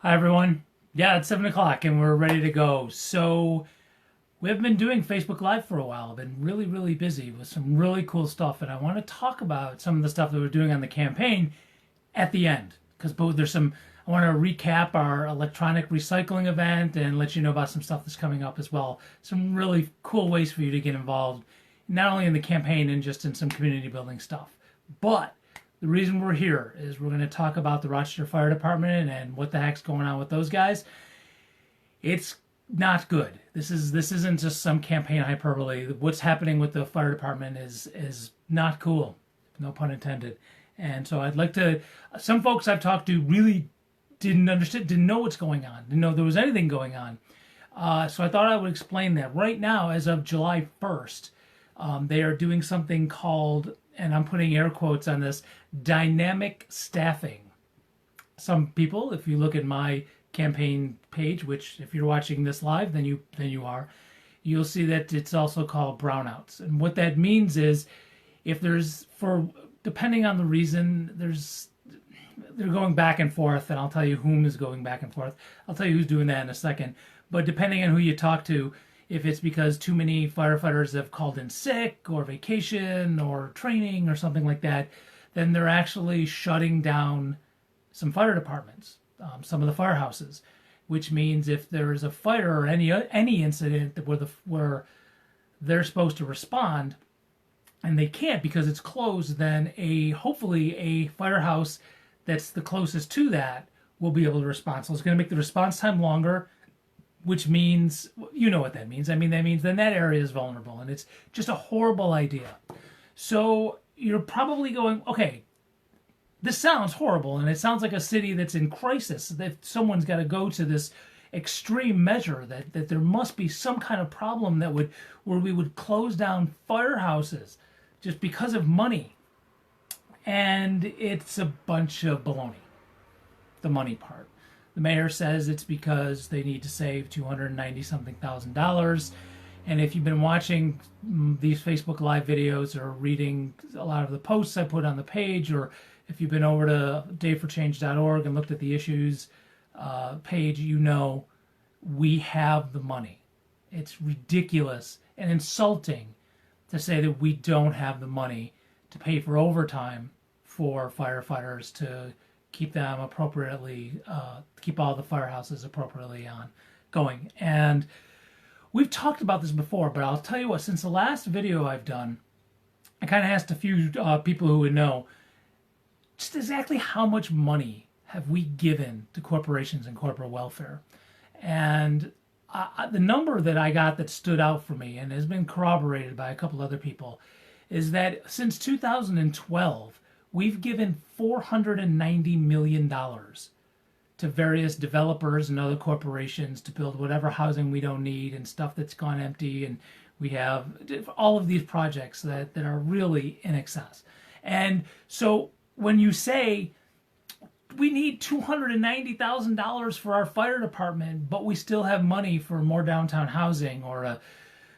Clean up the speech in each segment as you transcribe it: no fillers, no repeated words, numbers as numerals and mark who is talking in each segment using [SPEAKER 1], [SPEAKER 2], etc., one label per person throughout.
[SPEAKER 1] Hi everyone. Yeah, it's 7 o'clock and we're ready to go. So we've been doing Facebook Live for a while. I've been really, really busy with some really cool stuff, and I want to talk about some of the stuff that we're doing on the campaign at the end because both there's some. I want to recap our electronic recycling event and let you know about some stuff that's coming up as well. Some really cool ways for you to get involved, not only in the campaign and just in some community building stuff, but the reason we're here is we're going to talk about the Rochester Fire Department and what the heck's going on with those guys. It's not good. This isn't just some campaign hyperbole. What's happening with the fire department is not cool, no pun intended. And so I'd like to. Some folks I've talked to really didn't understand, didn't know what's going on, didn't know there was anything going on. So I thought I would explain that. Right now, as of July 1st, they are doing something called, and I'm putting air quotes on this, dynamic staffing. Some people, if you look at my campaign page, which if you're watching this live, then you are, you'll see that it's also called brownouts. And what that means is, if there's for depending on the reason, they're going back and forth, and I'll tell you whom is going back and forth. I'll tell you who's doing that in a second. But depending on who you talk to, if it's because too many firefighters have called in sick or vacation or training or something like that, then they're actually shutting down some fire departments, some of the firehouses, which means if there is a fire or any incident where they're supposed to respond and they can't because it's closed, then hopefully a firehouse that's the closest to that will be able to respond. So it's going to make the response time longer, which means, you know what that means. I mean, that means then that area is vulnerable, and it's just a horrible idea. So you're probably going, okay, this sounds horrible, and it sounds like a city that's in crisis, that someone's got to go to this extreme measure, that there must be some kind of problem where we would close down firehouses just because of money. And it's a bunch of baloney, the money part. The mayor says it's because they need to save 290 something thousand dollars. And if you've been watching these Facebook Live videos or reading a lot of the posts I put on the page, or if you've been over to dayforchange.org and looked at the issues page, you know we have the money. It's ridiculous and insulting to say that we don't have the money to pay for overtime for firefighters to keep them appropriately, keep all the firehouses appropriately going. And we've talked about this before, but I'll tell you what, since the last video I've done, I kind of asked a few people who would know just exactly how much money have we given to corporations and corporate welfare. And the number that I got that stood out for me and has been corroborated by a couple other people is that since 2012, we've given $490 million to various developers and other corporations to build whatever housing we don't need and stuff that's gone empty. And we have all of these projects that are really in excess. And so when you say we need $290,000 for our fire department, but we still have money for more downtown housing or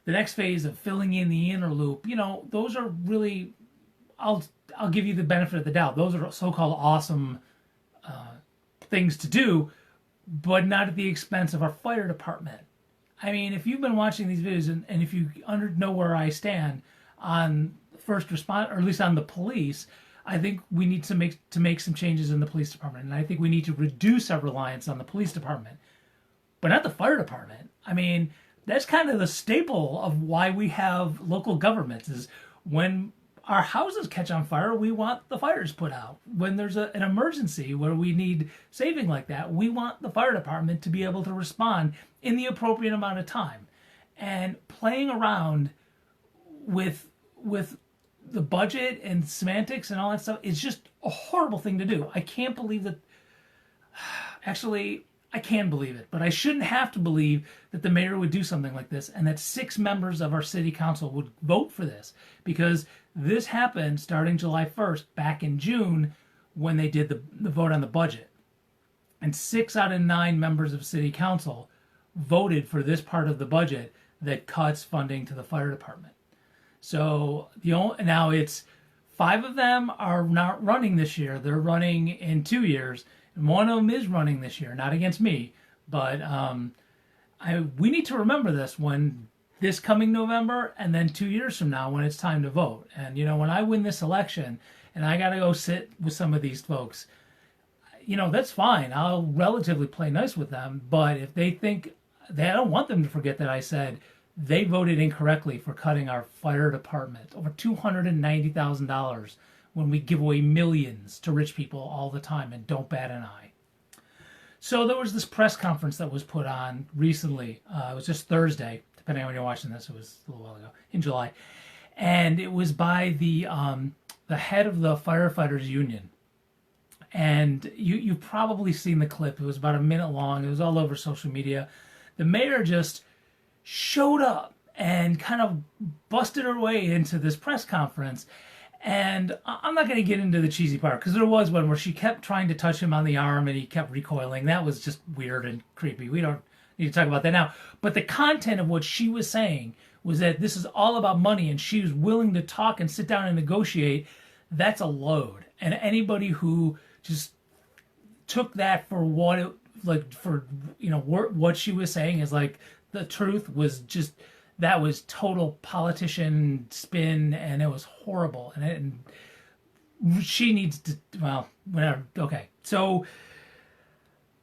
[SPEAKER 1] the next phase of filling in the inner loop, those are really, I'll give you the benefit of the doubt. Those are so-called awesome things to do, but not at the expense of our fire department. I mean, if you've been watching these videos and if you know where I stand on first response, or at least on the police, I think we need to make some changes in the police department, and I think we need to reduce our reliance on the police department, but not the fire department. I mean, that's kind of the staple of why we have local governments, is when our houses catch on fire, we want the fires put out. When there's an emergency where we need saving like that, we want the fire department to be able to respond in the appropriate amount of time. And playing around with the budget and semantics and all that stuff is just a horrible thing to do. I can't believe that. Actually, I can believe it, but I shouldn't have to believe that the mayor would do something like this and that 6 members of our city council would vote for this, because this happened starting July 1st back in June when they did the vote on the budget. And 6 out of 9 members of city council voted for this part of the budget that cuts funding to the fire department. So now it's 5 of them are not running this year. They're running in 2 years. And one of them is running this year, not against me. But we need to remember this when this coming November and then 2 years from now when it's time to vote. And, when I win this election and I got to go sit with some of these folks, that's fine. I'll relatively play nice with them. But if they think, I don't want them to forget that I said they voted incorrectly for cutting our fire department over $290,000 when we give away millions to rich people all the time and don't bat an eye. So there was this press conference that was put on recently. It was just Thursday, depending on when you're watching this. It was a little while ago, in July. And it was by the head of the firefighters union. And you've probably seen the clip. It was about a minute long. It was all over social media. The mayor just showed up and kind of busted her way into this press conference. And I'm not going to get into the cheesy part, because there was one where she kept trying to touch him on the arm and he kept recoiling. That was just weird and creepy. We don't need to talk about that now. But the content of what she was saying was that this is all about money and she was willing to talk and sit down and negotiate. That's a load. And anybody who just took that for what it, what she was saying is like the truth was just, that was total politician spin, and it was horrible. And she needs to, well, whatever. Okay. So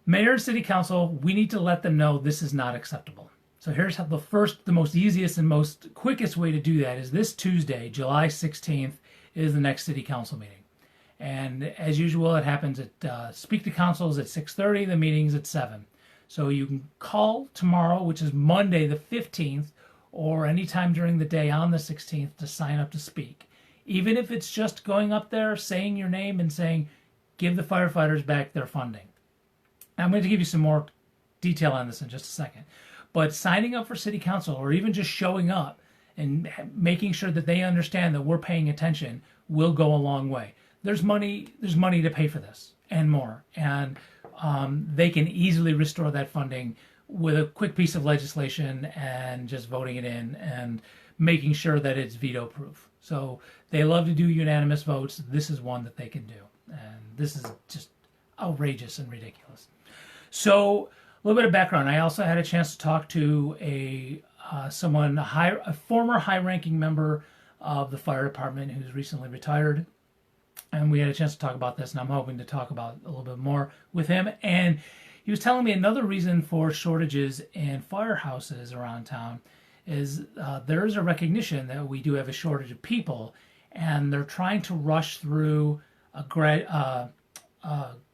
[SPEAKER 1] mayor, city council, we need to let them know this is not acceptable. So here's how the most easiest and most quickest way to do that is this Tuesday, July 16th, is the next city council meeting. And as usual, it happens at Speak to Councils at 6:30, the meeting's at 7. So you can call tomorrow, which is Monday the 15th, or anytime during the day on the 16th to sign up to speak. Even if it's just going up there, saying your name and saying, give the firefighters back their funding. I'm going to give you some more detail on this in just a second. But signing up for city council, or even just showing up and making sure that they understand that we're paying attention, will go a long way. There's money to pay for this and more. And they can easily restore that funding with a quick piece of legislation and just voting it in and making sure that it's veto proof. So they love to do unanimous votes. This is one that they can do. And this is just outrageous and ridiculous. So a little bit of background. I also had a chance to talk to a former high-ranking member of the fire department who's recently retired. And we had a chance to talk about this, and I'm hoping to talk about a little bit more with him. And he was telling me another reason for shortages in firehouses around town is there is a recognition that we do have a shortage of people, and they're trying to rush through a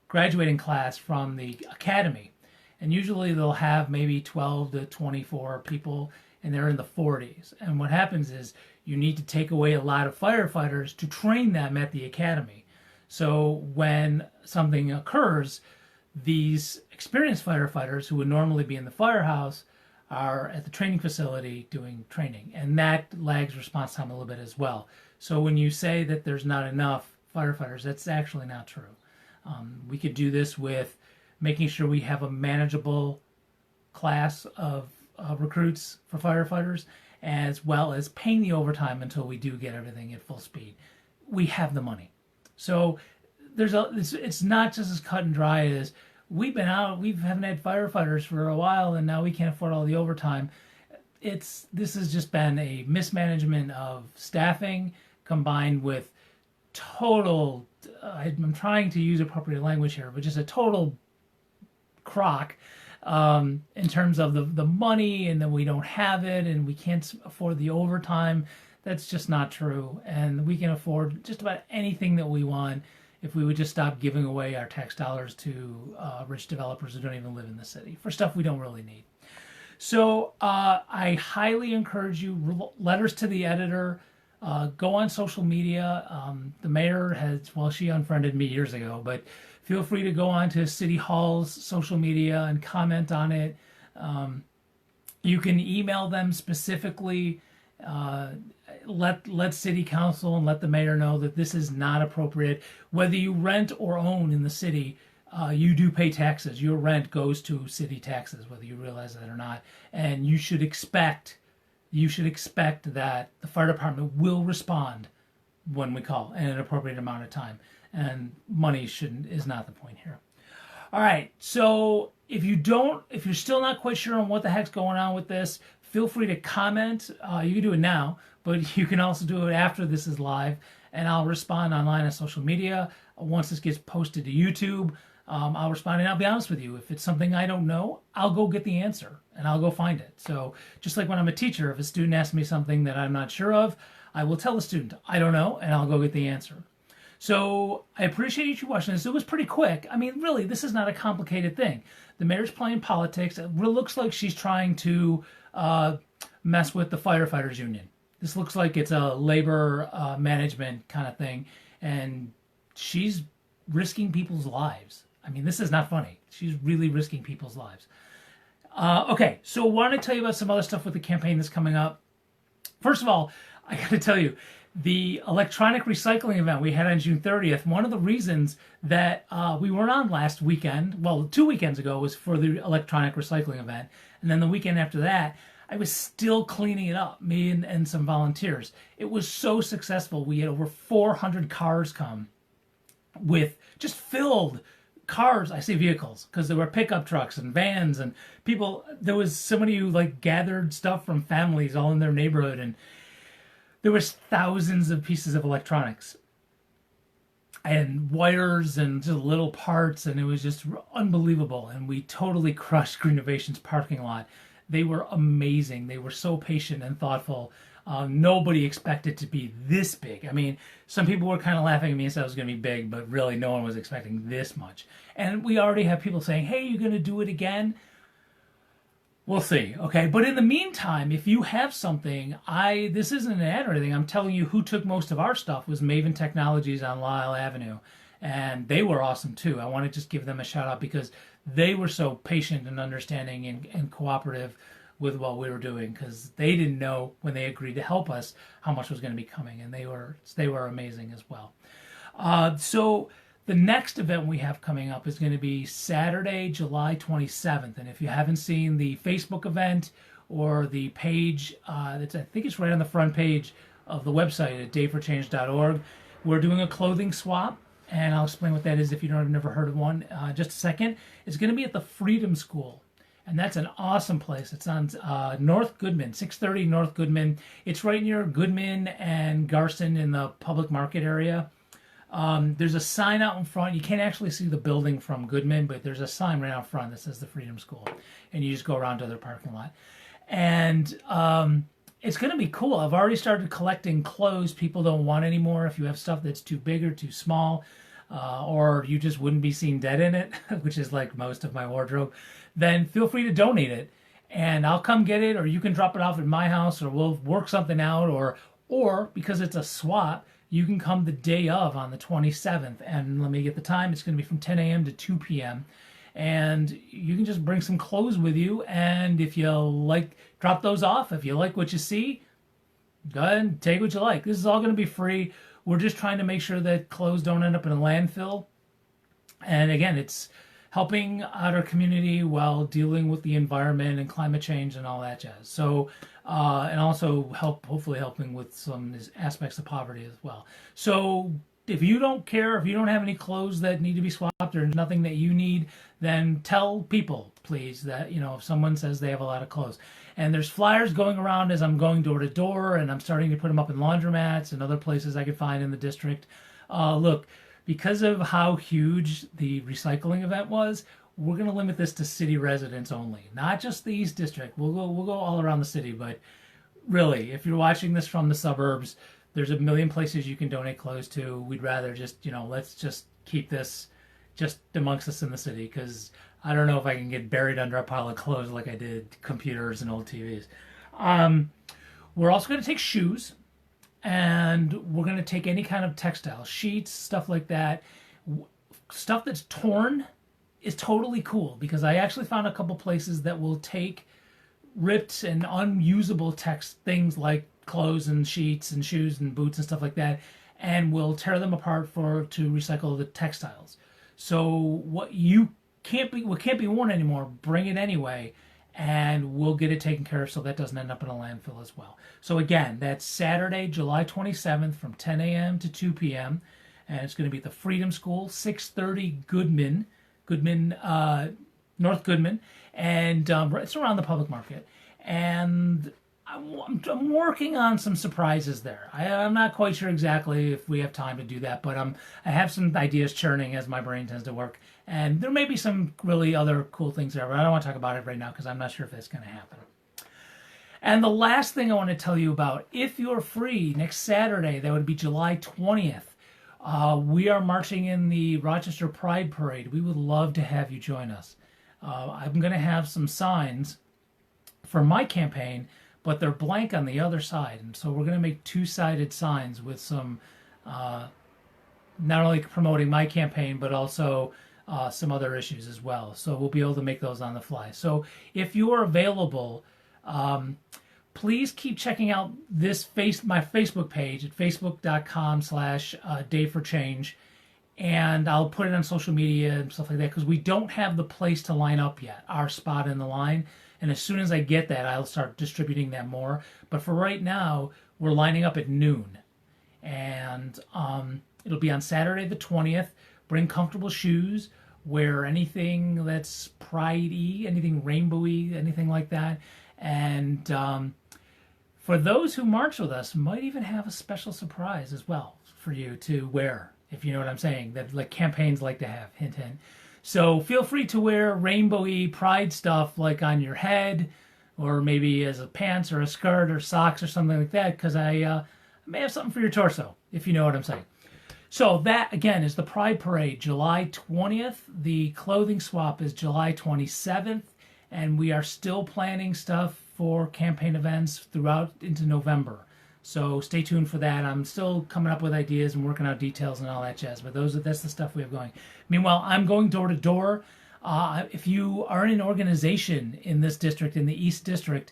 [SPEAKER 1] graduating class from the academy. And usually they'll have maybe 12 to 24 people, and they're in the 40s. And what happens is you need to take away a lot of firefighters to train them at the academy. So when something occurs, these experienced firefighters who would normally be in the firehouse are at the training facility doing training. And that lags response time a little bit as well. So when you say that there's not enough firefighters, that's actually not true. We could do this with making sure we have a manageable class of recruits for firefighters, as well as paying the overtime until we do get everything at full speed. We have the money. So it's not just as cut and dry as we haven't had firefighters for a while and now we can't afford all the overtime. This has just been a mismanagement of staffing combined with total, I'm trying to use appropriate language here, but just a total crock in terms of the money, and then we don't have it and we can't afford the overtime. That's just not true. And we can afford just about anything that we want if we would just stop giving away our tax dollars to rich developers who don't even live in the city for stuff we don't really need. So I highly encourage you, letters to the editor, go on social media. The mayor she unfriended me years ago, but feel free to go on to City Hall's social media and comment on it. You can email them specifically. Let City Council and let the mayor know that this is not appropriate. Whether you rent or own in the city, you do pay taxes. Your rent goes to city taxes, whether you realize that or not. And you should expect that the fire department will respond when we call in an appropriate amount of time. And money is not the point here. All right, so if you're still not quite sure on what the heck's going on with this, feel free to comment. You can do it now, but you can also do it after this is live, and I'll respond online on social media. Once this gets posted to YouTube, I'll respond, and I'll be honest with you. If it's something I don't know, I'll go get the answer, and I'll go find it. So just like when I'm a teacher, if a student asks me something that I'm not sure of, I will tell the student, I don't know, and I'll go get the answer. So I appreciate you watching this. It was pretty quick. I mean, really, this is not a complicated thing. The mayor's playing politics. It looks like she's trying to mess with the firefighters union. This looks like it's a labor management kind of thing, and she's risking people's lives. I mean, this is not funny. She's really risking people's lives. Okay, so I want to tell you about some other stuff with the campaign that's coming up. First of all, I got to tell you, the electronic recycling event we had on June 30th, one of the reasons that we weren't on last weekend, well, 2 weekends ago, was for the electronic recycling event. And then the weekend after that, I was still cleaning it up, me and some volunteers. It was so successful. We had over 400 cars come with just filled cars. I say vehicles because there were pickup trucks and vans and people. There was somebody who like gathered stuff from families all in their neighborhood, and there was thousands of pieces of electronics and wires and just little parts, and it was just unbelievable. And we totally crushed Green Innovation's parking lot. They were amazing. They were so patient and thoughtful. Nobody expected to be this big. I mean, some people were kind of laughing at me and said it was going to be big, but really no one was expecting this much. And we already have people saying, hey, you're going to do it again? We'll see, okay? But in the meantime, if you have something, this isn't an ad or anything. I'm telling you who took most of our stuff was Maven Technologies on Lyle Avenue. And they were awesome too. I want to just give them a shout out because they were so patient and understanding and cooperative with what we were doing, because they didn't know when they agreed to help us how much was going to be coming, and they were amazing as well. So the next event we have coming up is going to be Saturday, July 27th. And if you haven't seen the Facebook event or the page, I think it's right on the front page of the website at dayforchange.org, we're doing a clothing swap. And I'll explain what that is if you've never heard of one. Just a second. It's going to be at the Freedom School. And that's an awesome place. It's on North Goodman, 630 North Goodman. It's right near Goodman and Garson in the public market area. There's a sign out in front. You can't actually see the building from Goodman, but there's a sign right out front that says the Freedom School. And you just go around to their parking lot. And it's going to be cool. I've already started collecting clothes people don't want anymore. If you have stuff that's too big or too small, or you just wouldn't be seen dead in it, which is like most of my wardrobe, then feel free to donate it. And I'll come get it, or you can drop it off at my house, or we'll work something out, or because it's a swap, you can come the day of on the 27th. And let me get the time. It's going to be from 10 a.m. to 2 p.m. And you can just bring some clothes with you. And if you like, drop those off. If you like what you see, go ahead and take what you like. This is all going to be free. We're just trying to make sure that clothes don't end up in a landfill. And again, it's helping out our community while dealing with the environment and climate change and all that jazz. So, and also hopefully helping with some aspects of poverty as well. So if you don't care, if you don't have any clothes that need to be swapped or nothing that you need, then tell people, please, that, if someone says they have a lot of clothes. And there's flyers going around as I'm going door to door, and I'm starting to put them up in laundromats and other places I could find in the district. Look, because of how huge the recycling event was, we're going to limit this to city residents only, not just the East District. We'll go all around the city, but really, if you're watching this from the suburbs, there's a million places you can donate clothes to. We'd rather just, let's just keep this just amongst us in the city, because I don't know if I can get buried under a pile of clothes like I did computers and old TVs. We're also going to take shoes, and we're going to take any kind of textile, sheets, stuff like that. Stuff that's torn is totally cool, because I actually found a couple places that will take ripped and unusable things like clothes and sheets and shoes and boots and stuff like that, and will tear them apart to recycle the textiles. So what can't be worn anymore, bring it anyway, and we'll get it taken care of so that doesn't end up in a landfill as well. So again, that's Saturday, July 27th from 10 a.m. to 2 p.m. And it's going to be at the Freedom School, 630 Goodman, North Goodman, and it's around the public market. And I'm working on some surprises there. I'm not quite sure exactly if we have time to do that, but I have some ideas churning as my brain tends to work. And there may be some really other cool things there, but I don't want to talk about it right now because I'm not sure if that's going to happen. And the last thing I want to tell you about, if you're free next Saturday, that would be July 20th, we are marching in the Rochester Pride Parade. We would love to have you join us. I'm going to have some signs for my campaign, but they're blank on the other side. And so we're going to make two-sided signs with some, not only promoting my campaign, but also some other issues as well. So we'll be able to make those on the fly. So if you are available, please keep checking out my Facebook page at facebook.com/Day for Change. And I'll put it on social media and stuff like that because we don't have the place to line up yet, our spot in the line. And as soon as I get that, I'll start distributing that more. But for right now, we're lining up at noon. And it'll be on Saturday the 20th. Bring comfortable shoes. Wear anything that's pride-y, anything rainbowy, anything like that. And for those who march with us, might even have a special surprise as well for you to wear, if you know what I'm saying, that like campaigns like to have, hint, hint. So feel free to wear rainbowy pride stuff like on your head or maybe as a pants or a skirt or socks or something like that because I may have something for your torso, if you know what I'm saying. So that, again, is the Pride Parade, July 20th. The clothing swap is July 27th. And we are still planning stuff for campaign events throughout into November. So stay tuned for that. I'm still coming up with ideas and working out details and all that jazz. But that's the stuff we have going. Meanwhile, I'm going door to door. If you are in an organization in this district, in the East District,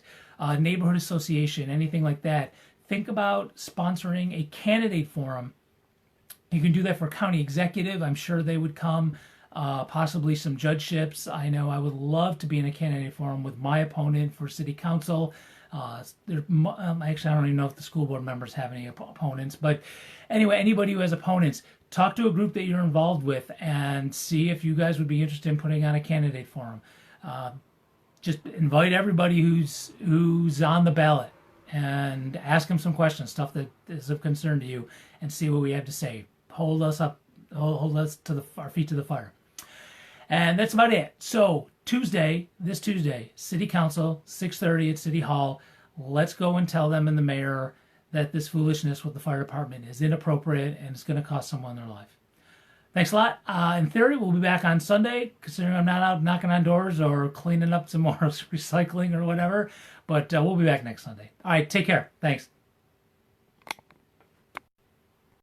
[SPEAKER 1] neighborhood association, anything like that, think about sponsoring a candidate forum. You can do that for county executive. I'm sure they would come. Possibly some judgeships. I know I would love to be in a candidate forum with my opponent for city council. Actually, I don't even know if the school board members have any opponents. But anyway, anybody who has opponents, talk to a group that you're involved with and see if you guys would be interested in putting on a candidate forum. Just invite everybody who's on the ballot and ask them some questions, stuff that is of concern to you, and see what we have to say. Hold us to our feet to the fire. And that's about it. So this Tuesday, City Council, 6:30 at City Hall. Let's go and tell them and the mayor that this foolishness with the fire department is inappropriate and it's going to cost someone their life. Thanks a lot. In theory, we'll be back on Sunday, considering I'm not out knocking on doors or cleaning up some more recycling or whatever. But we'll be back next Sunday. All right, take care. Thanks.